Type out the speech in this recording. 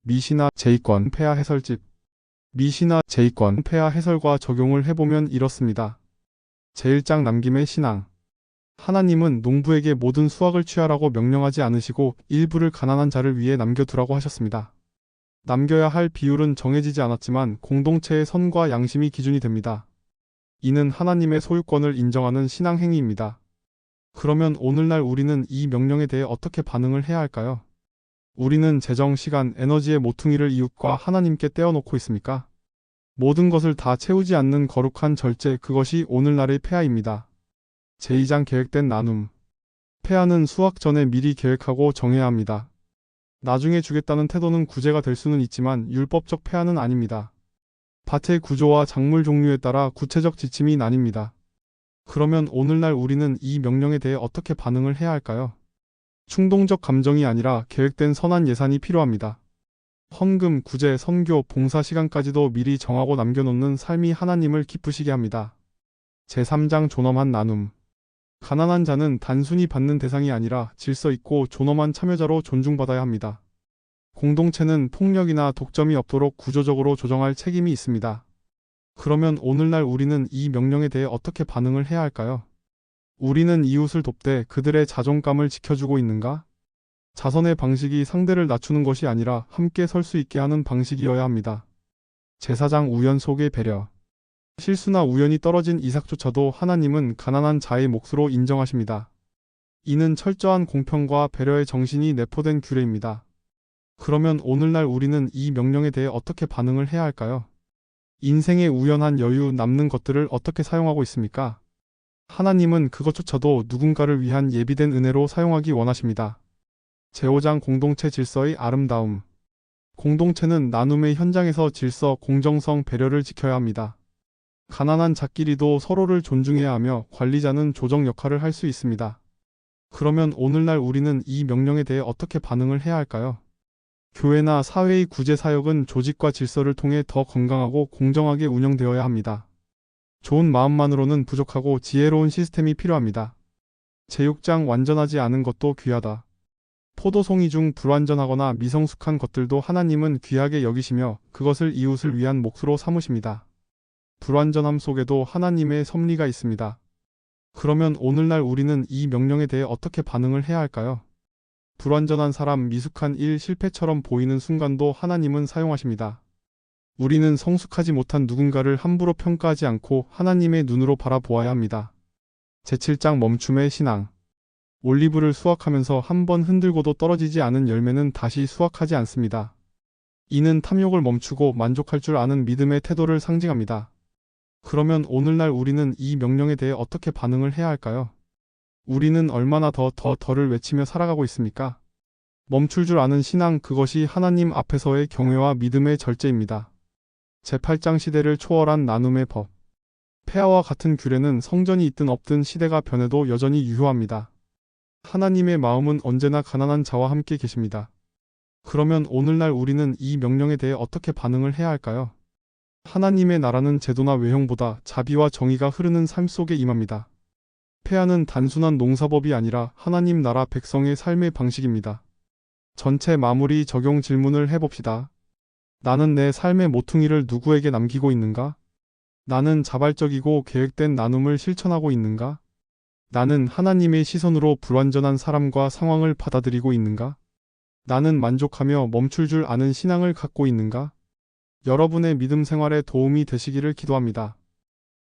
미시나 제2권 폐하 해설집. 미시나 제2권 폐하 해설과 적용을 해보면 이렇습니다. 제1장 남김의 신앙. 하나님은 농부에게 모든 수확을 취하라고 명령하지 않으시고 일부를 가난한 자를 위해 남겨두라고 하셨습니다. 남겨야 할 비율은 정해지지 않았지만 공동체의 선과 양심이 기준이 됩니다. 이는 하나님의 소유권을 인정하는 신앙 행위입니다. 그러면 오늘날 우리는 이 명령에 대해 어떻게 반응을 해야 할까요? 우리는 재정, 시간, 에너지의 모퉁이를 이웃과 하나님께 떼어놓고 있습니까? 모든 것을 다 채우지 않는 거룩한 절제, 그것이 오늘날의 폐하입니다. 제2장 계획된 나눔. 폐하는 수확 전에 미리 계획하고 정해야 합니다. 나중에 주겠다는 태도는 구제가 될 수는 있지만 율법적 폐하는 아닙니다. 밭의 구조와 작물 종류에 따라 구체적 지침이 나뉩니다. 그러면 오늘날 우리는 이 명령에 대해 어떻게 반응을 해야 할까요? 충동적 감정이 아니라 계획된 선한 예산이 필요합니다. 헌금, 구제, 선교, 봉사 시간까지도 미리 정하고 남겨놓는 삶이 하나님을 기쁘시게 합니다. 제3장 존엄한 나눔. 가난한 자는 단순히 받는 대상이 아니라 질서 있고 존엄한 참여자로 존중받아야 합니다. 공동체는 폭력이나 독점이 없도록 구조적으로 조정할 책임이 있습니다. 그러면 오늘날 우리는 이 명령에 대해 어떻게 반응을 해야 할까요? 우리는 이웃을 돕되 그들의 자존감을 지켜주고 있는가? 자선의 방식이 상대를 낮추는 것이 아니라 함께 설 수 있게 하는 방식이어야 합니다. 제4장 우연 속의 배려. 실수나 우연히 떨어진 이삭조차도 하나님은 가난한 자의 몫으로 인정하십니다. 이는 철저한 공평과 배려의 정신이 내포된 규례입니다. 그러면 오늘날 우리는 이 명령에 대해 어떻게 반응을 해야 할까요? 인생의 우연한 여유, 남는 것들을 어떻게 사용하고 있습니까? 하나님은 그것조차도 누군가를 위한 예비된 은혜로 사용하기 원하십니다. 제5장 공동체 질서의 아름다움. 공동체는 나눔의 현장에서 질서, 공정성, 배려를 지켜야 합니다. 가난한 자끼리도 서로를 존중해야 하며 관리자는 조정 역할을 할 수 있습니다. 그러면 오늘날 우리는 이 명령에 대해 어떻게 반응을 해야 할까요? 교회나 사회의 구제 사역은 조직과 질서를 통해 더 건강하고 공정하게 운영되어야 합니다. 좋은 마음만으로는 부족하고 지혜로운 시스템이 필요합니다. 제6장 완전하지 않은 것도 귀하다. 포도송이 중 불완전하거나 미성숙한 것들도 하나님은 귀하게 여기시며 그것을 이웃을 위한 몫으로 삼으십니다. 불완전함 속에도 하나님의 섭리가 있습니다. 그러면 오늘날 우리는 이 명령에 대해 어떻게 반응을 해야 할까요? 불완전한 사람, 미숙한 일, 실패처럼 보이는 순간도 하나님은 사용하십니다. 우리는 성숙하지 못한 누군가를 함부로 평가하지 않고 하나님의 눈으로 바라보아야 합니다. 제7장 멈춤의 신앙. 올리브를 수확하면서 한 번 흔들고도 떨어지지 않은 열매는 다시 수확하지 않습니다. 이는 탐욕을 멈추고 만족할 줄 아는 믿음의 태도를 상징합니다. 그러면 오늘날 우리는 이 명령에 대해 어떻게 반응을 해야 할까요? 우리는 얼마나 더를 외치며 살아가고 있습니까? 멈출 줄 아는 신앙, 그것이 하나님 앞에서의 경외와 믿음의 절제입니다. 제8장 시대를 초월한 나눔의 법. 폐하와 같은 규례는 성전이 있든 없든 시대가 변해도 여전히 유효합니다. 하나님의 마음은 언제나 가난한 자와 함께 계십니다. 그러면 오늘날 우리는 이 명령에 대해 어떻게 반응을 해야 할까요? 하나님의 나라는 제도나 외형보다 자비와 정의가 흐르는 삶 속에 임합니다. 폐하는 단순한 농사법이 아니라 하나님 나라 백성의 삶의 방식입니다. 전체 마무리 적용 질문을 해봅시다. 나는 내 삶의 모퉁이를 누구에게 남기고 있는가? 나는 자발적이고 계획된 나눔을 실천하고 있는가? 나는 하나님의 시선으로 불완전한 사람과 상황을 받아들이고 있는가? 나는 만족하며 멈출 줄 아는 신앙을 갖고 있는가? 여러분의 믿음 생활에 도움이 되시기를 기도합니다.